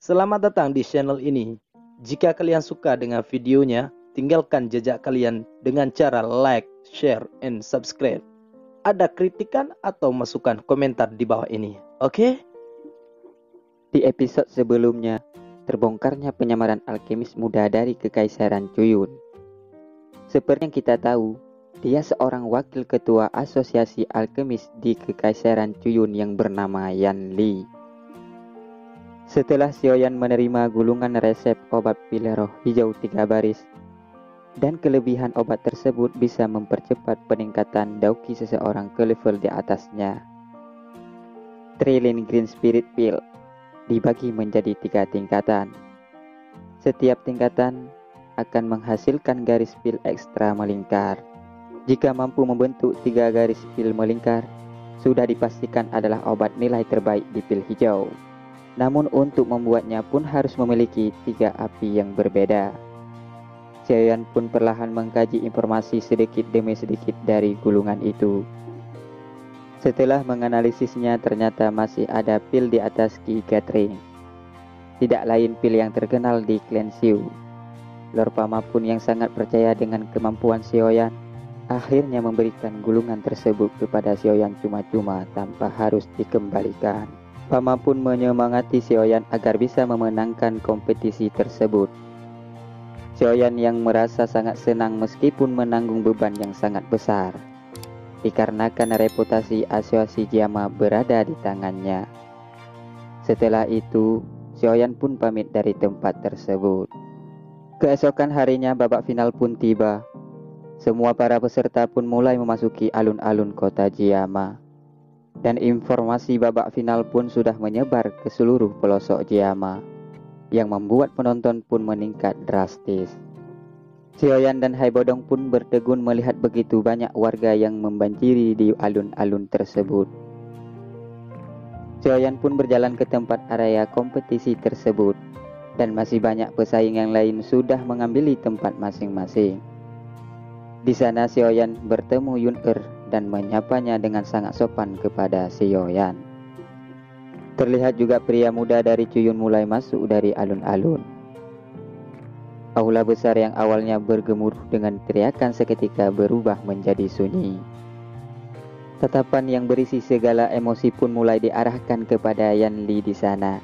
Selamat datang di channel ini. Jika kalian suka dengan videonya, tinggalkan jejak kalian dengan cara like, share, and subscribe. Ada kritikan atau masukan komentar di bawah ini, oke? Di episode sebelumnya, terbongkarnya penyamaran alkemis muda dari Kekaisaran Cuyun. Seperti yang kita tahu, dia seorang wakil ketua asosiasi alkemis di Kekaisaran Cuyun yang bernama Yan Li. Setelah Xiaoyan menerima gulungan resep obat pil roh hijau 3 baris, dan kelebihan obat tersebut bisa mempercepat peningkatan dauki seseorang ke level di atasnya. Trilin Green Spirit Pill dibagi menjadi 3 tingkatan. Setiap tingkatan akan menghasilkan garis pil ekstra melingkar. Jika mampu membentuk 3 garis pil melingkar, sudah dipastikan adalah obat nilai terbaik di pil hijau. Namun untuk membuatnya pun harus memiliki 3 api yang berbeda. Xiaoyan pun perlahan mengkaji informasi sedikit demi sedikit dari gulungan itu. Setelah menganalisisnya, ternyata masih ada pil di atas Ki Catherine. Tidak lain pil yang terkenal di klan Xiu. Lord Pama pun yang sangat percaya dengan kemampuan Xiaoyan, akhirnya memberikan gulungan tersebut kepada Xiaoyan cuma-cuma tanpa harus dikembalikan. Pama pun menyemangati Xiaoyan agar bisa memenangkan kompetisi tersebut. Xiaoyan yang merasa sangat senang meskipun menanggung beban yang sangat besar, dikarenakan reputasi asosiasi Jiama berada di tangannya. Setelah itu, Xiaoyan pun pamit dari tempat tersebut. Keesokan harinya babak final pun tiba. Semua para peserta pun mulai memasuki alun-alun kota Jiama. Dan informasi babak final pun sudah menyebar ke seluruh pelosok Jiama, yang membuat penonton pun meningkat drastis. Xiaoyan dan Hai Bodong pun bertegun melihat begitu banyak warga yang membanjiri di alun-alun tersebut. Xiaoyan pun berjalan ke tempat area kompetisi tersebut, dan masih banyak pesaing yang lain sudah mengambil tempat masing-masing. Di sana Xiaoyan bertemu Yun-er dan menyapanya dengan sangat sopan kepada Xiaoyan. Terlihat juga pria muda dari Cuyun mulai masuk dari alun-alun. Aula besar yang awalnya bergemuruh dengan teriakan seketika berubah menjadi sunyi. Tatapan yang berisi segala emosi pun mulai diarahkan kepada Yan Li di sana.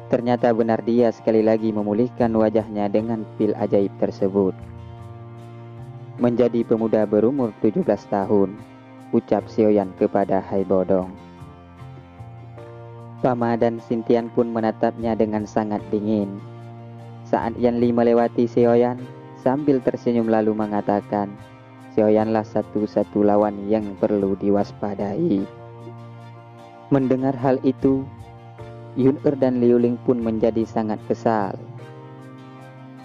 Ternyata benar dia sekali lagi memulihkan wajahnya dengan pil ajaib tersebut. Menjadi pemuda berumur 17 tahun, ucap Xiaoyan kepada Hai Bodong. Pama dan Xintian pun menatapnya dengan sangat dingin. Saat Yan Li melewati Xiaoyan, sambil tersenyum lalu mengatakan, Xiaoyanlah satu-satu lawan yang perlu diwaspadai. Mendengar hal itu, Yun-er dan Liu Ling pun menjadi sangat kesal.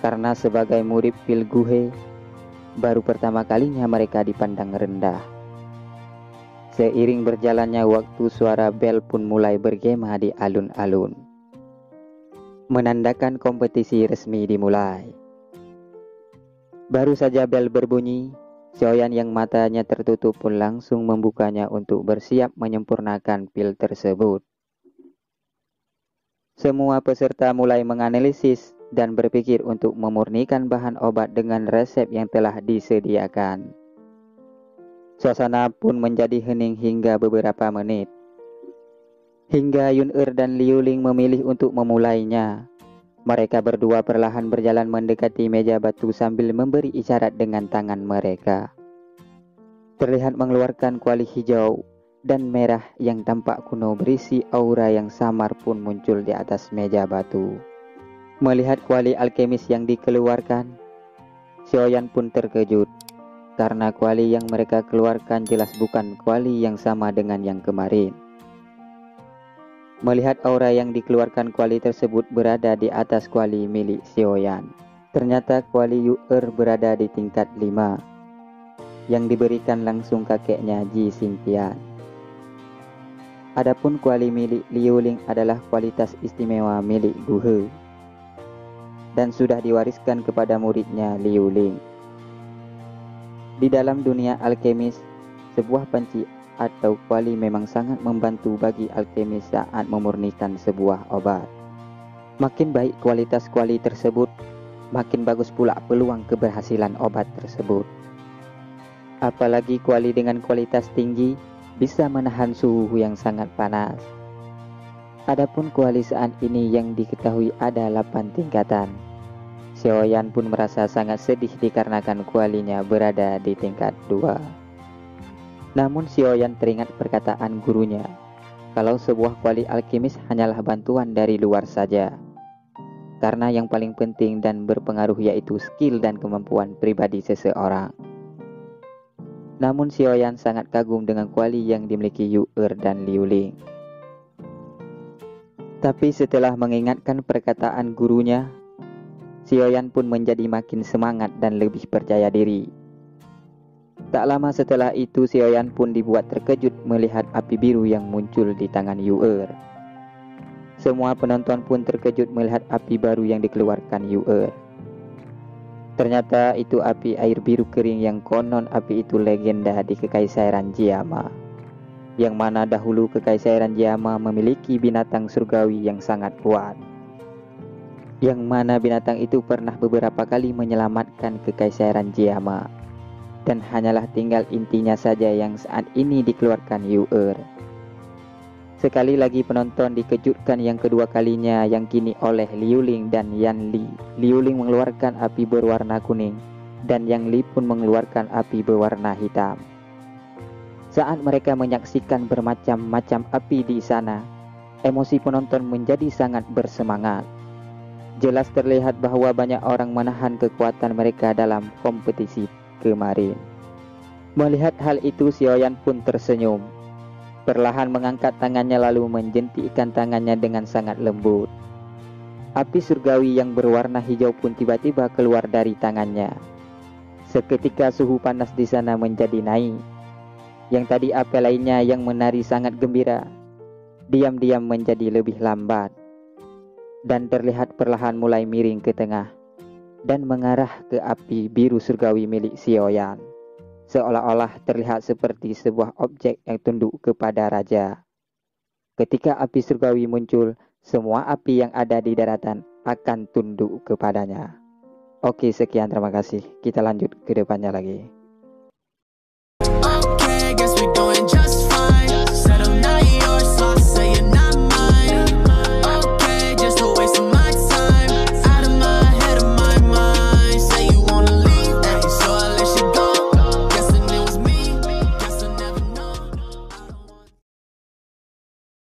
Karena sebagai murid pil Guhe, baru pertama kalinya mereka dipandang rendah. Seiring berjalannya waktu, suara bel pun mulai bergema di alun-alun, menandakan kompetisi resmi dimulai. Baru saja bel berbunyi, Xiaoyan yang matanya tertutup pun langsung membukanya untuk bersiap menyempurnakan pil tersebut. Semua peserta mulai menganalisis dan berpikir untuk memurnikan bahan obat dengan resep yang telah disediakan. Suasana pun menjadi hening hingga beberapa menit. Hingga Yun-er dan Liu Ling memilih untuk memulainya. Mereka berdua perlahan berjalan mendekati meja batu sambil memberi isyarat dengan tangan mereka. Terlihat mengeluarkan kuali hijau dan merah yang tampak kuno berisi aura yang samar pun muncul di atas meja batu. Melihat kuali alkemis yang dikeluarkan, Xiaoyan pun terkejut, karena kuali yang mereka keluarkan jelas bukan kuali yang sama dengan yang kemarin. Melihat aura yang dikeluarkan kuali tersebut berada di atas kuali milik Xiaoyan. Ternyata kuali Yun-er berada di tingkat 5, yang diberikan langsung kakeknya Ji Xintian. Adapun kuali milik Liu Ling adalah kualitas istimewa milik Guhe, dan sudah diwariskan kepada muridnya Liu Ling. Di dalam dunia alkemis, sebuah panci atau kuali memang sangat membantu bagi alkemis saat memurnikan sebuah obat. Makin baik kualitas kuali tersebut, makin bagus pula peluang keberhasilan obat tersebut. Apalagi kuali dengan kualitas tinggi bisa menahan suhu yang sangat panas. Adapun kuali saat ini yang diketahui ada 8 tingkatan. Sioyan pun merasa sangat sedih dikarenakan kualinya berada di tingkat 2. Namun Sioyan teringat perkataan gurunya, kalau sebuah kuali alkemis hanyalah bantuan dari luar saja. Karena yang paling penting dan berpengaruh yaitu skill dan kemampuan pribadi seseorang. Namun Sioyan sangat kagum dengan kuali yang dimiliki Yu Er dan Liu Ling. Tapi setelah mengingatkan perkataan gurunya, Sioyan pun menjadi makin semangat dan lebih percaya diri. Tak lama setelah itu Sioyan pun dibuat terkejut melihat api biru yang muncul di tangan Yu Er. Semua penonton pun terkejut melihat api baru yang dikeluarkan Yu Er. Ternyata itu api air biru kering yang konon api itu legenda di Kekaisaran Jiama, yang mana dahulu Kekaisaran Jiama memiliki binatang surgawi yang sangat kuat. Yang mana binatang itu pernah beberapa kali menyelamatkan Kekaisaran Jiama, dan hanyalah tinggal intinya saja yang saat ini dikeluarkan Yu Er. Sekali lagi penonton dikejutkan yang kedua kalinya yang kini oleh Liu Ling dan Yan Li. Liu Ling mengeluarkan api berwarna kuning dan Yang Li pun mengeluarkan api berwarna hitam. Saat mereka menyaksikan bermacam-macam api di sana, emosi penonton menjadi sangat bersemangat. Jelas terlihat bahwa banyak orang menahan kekuatan mereka dalam kompetisi kemarin. Melihat hal itu Sioyan pun tersenyum. Perlahan mengangkat tangannya lalu menjentikkan tangannya dengan sangat lembut. Api surgawi yang berwarna hijau pun tiba-tiba keluar dari tangannya. Seketika suhu panas di sana menjadi naik. Yang tadi api lainnya yang menari sangat gembira, diam-diam menjadi lebih lambat. Dan terlihat perlahan mulai miring ke tengah dan mengarah ke api biru surgawi milik Sioyan. Seolah-olah terlihat seperti sebuah objek yang tunduk kepada raja. Ketika api surgawi muncul, semua api yang ada di daratan akan tunduk kepadanya. Oke, sekian, terima kasih. Kita lanjut ke depannya lagi.